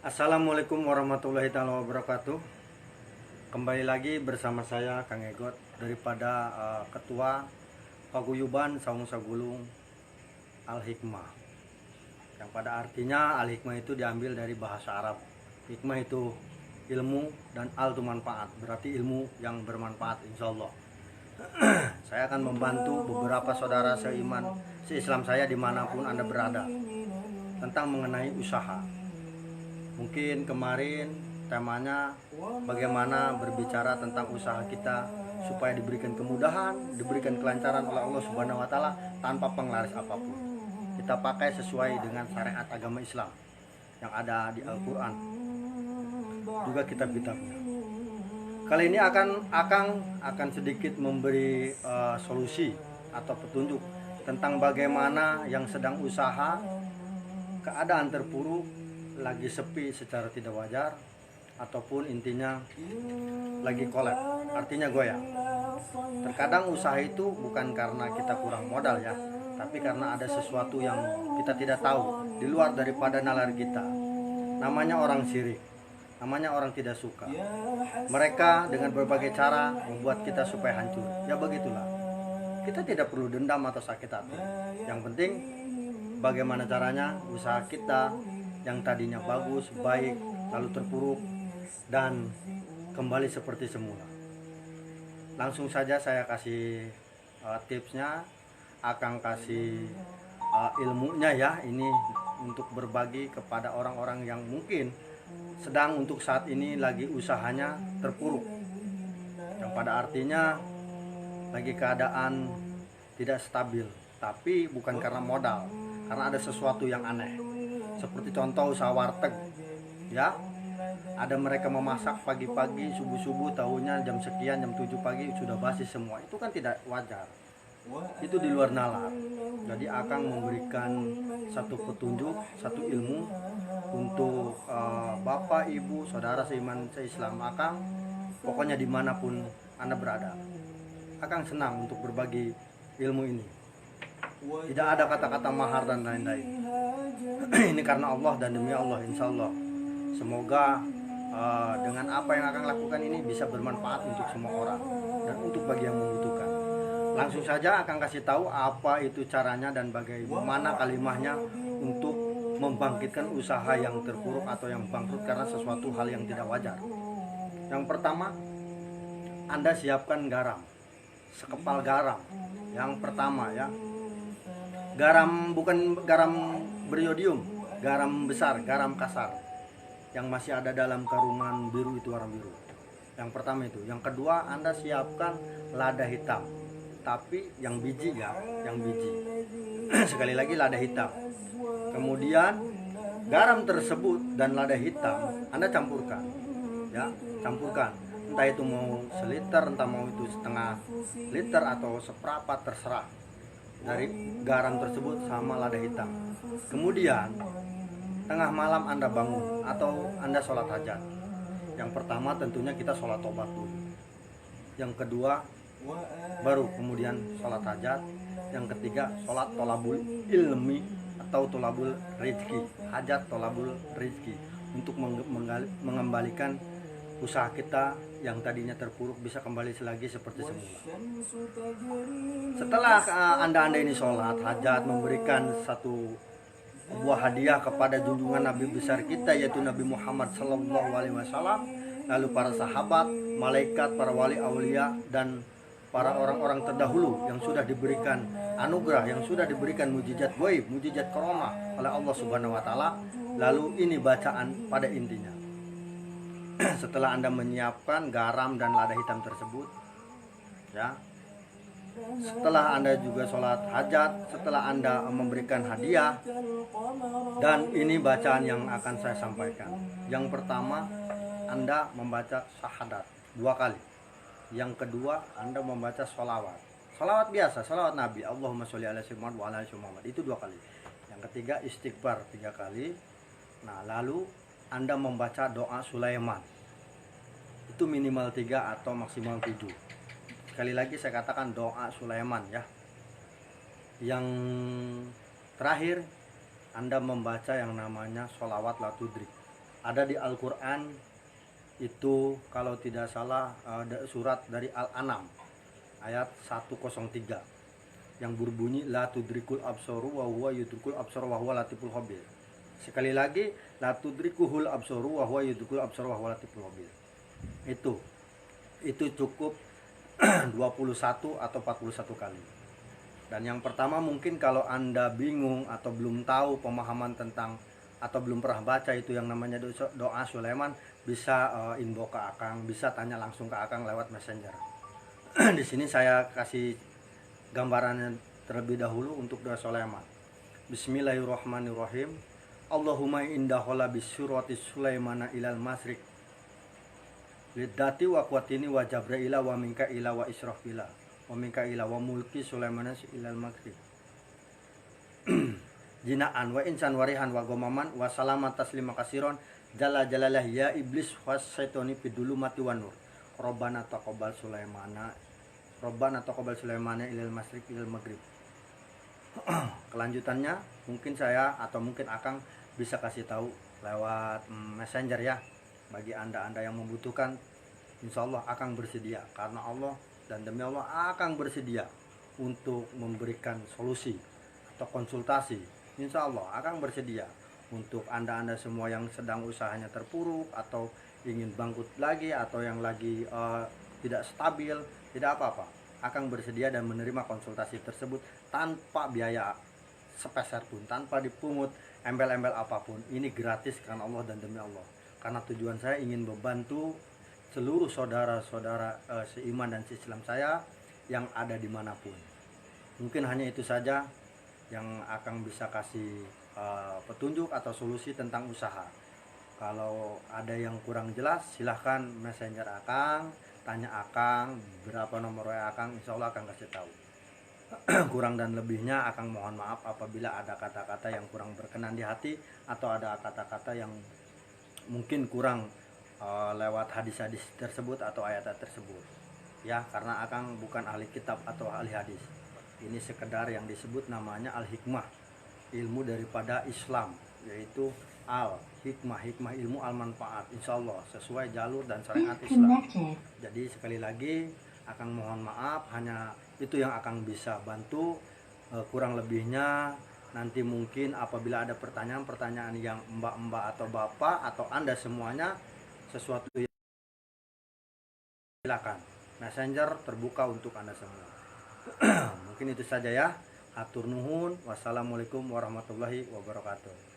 Assalamualaikum warahmatullahi wabarakatuh. Kembali lagi bersama saya Kang Egot daripada Ketua Paguyuban Saung Sagulung Al-Hikmah. Yang pada artinya Al-Hikmah itu diambil dari bahasa Arab. Hikmah itu ilmu dan al itu manfaat. Berarti ilmu yang bermanfaat insyaallah. Saya akan membantu beberapa saudara seiman, seislam saya dimanapun Anda berada tentang mengenai usaha. Mungkin kemarin temanya bagaimana berbicara tentang usaha kita supaya diberikan kemudahan, diberikan kelancaran oleh Allah Subhanahu wa taala tanpa penglaris apapun. Kita pakai sesuai dengan syariat agama Islam yang ada di Al-Qur'an. Juga kitab-kitabnya. Kali ini akan sedikit memberi solusi atau petunjuk tentang bagaimana yang sedang usaha keadaan terpuruk, lagi sepi secara tidak wajar, ataupun intinya lagi kolab, artinya goyang. Terkadang usaha itu bukan karena kita kurang modal ya, tapi karena ada sesuatu yang kita tidak tahu di luar daripada nalar kita. Namanya orang syirik, namanya orang tidak suka. Mereka dengan berbagai cara membuat kita supaya hancur. Ya begitulah. Kita tidak perlu dendam atau sakit hati. Yang penting bagaimana caranya usaha kita yang tadinya bagus, baik, lalu terpuruk dan kembali seperti semula. Langsung saja saya kasih tipsnya, akan kasih ilmunya ya. Ini untuk berbagi kepada orang-orang yang mungkin sedang untuk saat ini lagi usahanya terpuruk, yang pada artinya lagi keadaan tidak stabil, tapi bukan karena modal, karena ada sesuatu yang aneh. Seperti contoh usaha warteg ya, ada mereka memasak pagi-pagi, subuh-subuh, tahunya jam sekian, jam 7 pagi sudah basi semua. Itu kan tidak wajar, itu di luar nalar. Jadi akan memberikan satu petunjuk, satu ilmu untuk bapak, ibu, saudara seiman seislam. Akang pokoknya dimanapun Anda berada, Akang senang untuk berbagi ilmu ini. Tidak ada kata-kata mahar dan lain-lain. Ini karena Allah dan demi Allah, insya Allah. Semoga dengan apa yang akan lakukan ini bisa bermanfaat untuk semua orang dan untuk bagi yang membutuhkan. Langsung saja akan kasih tahu apa itu caranya dan bagaimana kalimahnya untuk membangkitkan usaha yang terpuruk atau yang bangkrut karena sesuatu hal yang tidak wajar. Yang pertama, Anda siapkan garam, sekepal garam. Yang pertama ya, garam bukan garam beriodium, garam besar, garam kasar yang masih ada dalam karungan biru, itu warna biru. Yang pertama itu. Yang kedua, Anda siapkan lada hitam, tapi yang biji ya, yang biji. Sekali lagi lada hitam. Kemudian garam tersebut dan lada hitam Anda campurkan ya, campurkan. Entah itu mau seliter, entah mau itu setengah liter atau seperempat, terserah, dari garam tersebut sama lada hitam. Kemudian tengah malam Anda bangun atau Anda sholat hajat. Yang pertama tentunya kita sholat tobat dulu. Yang kedua baru kemudian sholat hajat. Yang ketiga sholat tolabul ilmi atau tolabul rizki, hajat tolabul rizki, untuk mengembalikan usaha kita yang tadinya terpuruk bisa kembali lagi seperti semula. Setelah anda ini sholat hajat, memberikan satu buah hadiah kepada junjungan Nabi besar kita, yaitu Nabi Muhammad SAW, lalu para sahabat, malaikat, para wali aulia, dan para orang-orang terdahulu yang sudah diberikan anugerah, yang sudah diberikan mujizat gaib, mujizat karomah oleh Allah Subhanahu wa taala. Lalu ini bacaan pada intinya. Setelah Anda menyiapkan garam dan lada hitam tersebut ya, setelah Anda juga sholat hajat, setelah Anda memberikan hadiah, dan ini bacaan yang akan saya sampaikan. Yang pertama, Anda membaca syahadat 2 kali. Yang kedua, Anda membaca sholawat, sholawat biasa, sholawat Nabi, Allahumma sholli ala sayyidina wa ala Muhammad, itu 2 kali. Yang ketiga, istighfar 3 kali. Nah, lalu Anda membaca doa Sulaiman, itu minimal 3 atau maksimal 7. Sekali lagi saya katakan doa Sulaiman ya. Yang terakhir, Anda membaca yang namanya sholawat la tudrik. ada di Al-Quran itu kalau tidak salah surat dari Al-An'am ayat 103 yang berbunyi la tudrikul absaru wa huwa yudrikul absar wa huwa latiful khabir. Sekali lagi, la tudrikuhul absaru wa huwa yudrikul absar wa huwa latiful khabir. Itu cukup 21 atau 41 kali. Dan yang pertama mungkin kalau Anda bingung atau belum tahu pemahaman tentang atau belum pernah baca itu yang namanya doa Sulaiman, bisa inbox ke Akang, bisa tanya langsung ke Akang lewat Messenger. Di sini saya kasih gambarannya terlebih dahulu untuk doa Sulaiman. Bismillahirrahmanirrahim. Allahumma indahola bisurati Sulaimana ilal masrik lidati wa kuatini wa jabraila wa minka ila wa israfila wa minka ila wa mulki Sulaimana ilal maghrib. Jinaan wa insan warihan wa gomaman wa salamat taslima kasiron jalla jalalah ya iblis was syaitoni fidulu mati wa nur. Robbana taqabbal Sulaimana ilal masrik ilal maghrib. Kelanjutannya mungkin saya atau mungkin Akang bisa kasih tahu lewat Messenger ya. Bagi anda yang membutuhkan, insya Allah Akang bersedia, karena Allah dan demi Allah Akang bersedia untuk memberikan solusi atau konsultasi. Insya Allah Akang bersedia untuk anda semua yang sedang usahanya terpuruk atau ingin bangkit lagi atau yang lagi tidak stabil, tidak apa-apa. Akang bersedia dan menerima konsultasi tersebut tanpa biaya sepeser pun, tanpa dipungut embel-embel apapun. Ini gratis karena Allah dan demi Allah. Karena tujuan saya ingin membantu seluruh saudara-saudara seiman dan seislam saya yang ada dimanapun. Mungkin hanya itu saja yang Akang bisa kasih petunjuk atau solusi tentang usaha. Kalau ada yang kurang jelas, silahkan Messenger Akang, tanya Akang, berapa nomor WA Akang, insya Allah Akang kasih tahu. Kurang dan lebihnya Akang mohon maaf apabila ada kata-kata yang kurang berkenan di hati atau ada kata-kata yang mungkin kurang lewat hadis-hadis tersebut atau ayat-ayat tersebut. Ya, karena Akang bukan ahli kitab atau ahli hadis. Ini sekedar yang disebut namanya al-hikmah, ilmu daripada Islam, yaitu al-hikmah, hikmah ilmu al-manfaat, insya Allah sesuai jalur dan syariat Islam. Jadi sekali lagi Akang mohon maaf, hanya itu yang Akang bisa bantu. Kurang lebihnya nanti mungkin apabila ada pertanyaan-pertanyaan yang mbak-mbak atau bapak atau anda semuanya sesuatu yang silakan Messenger terbuka untuk anda semua. Mungkin itu saja ya. Hatur nuhun. Wassalamualaikum warahmatullahi wabarakatuh.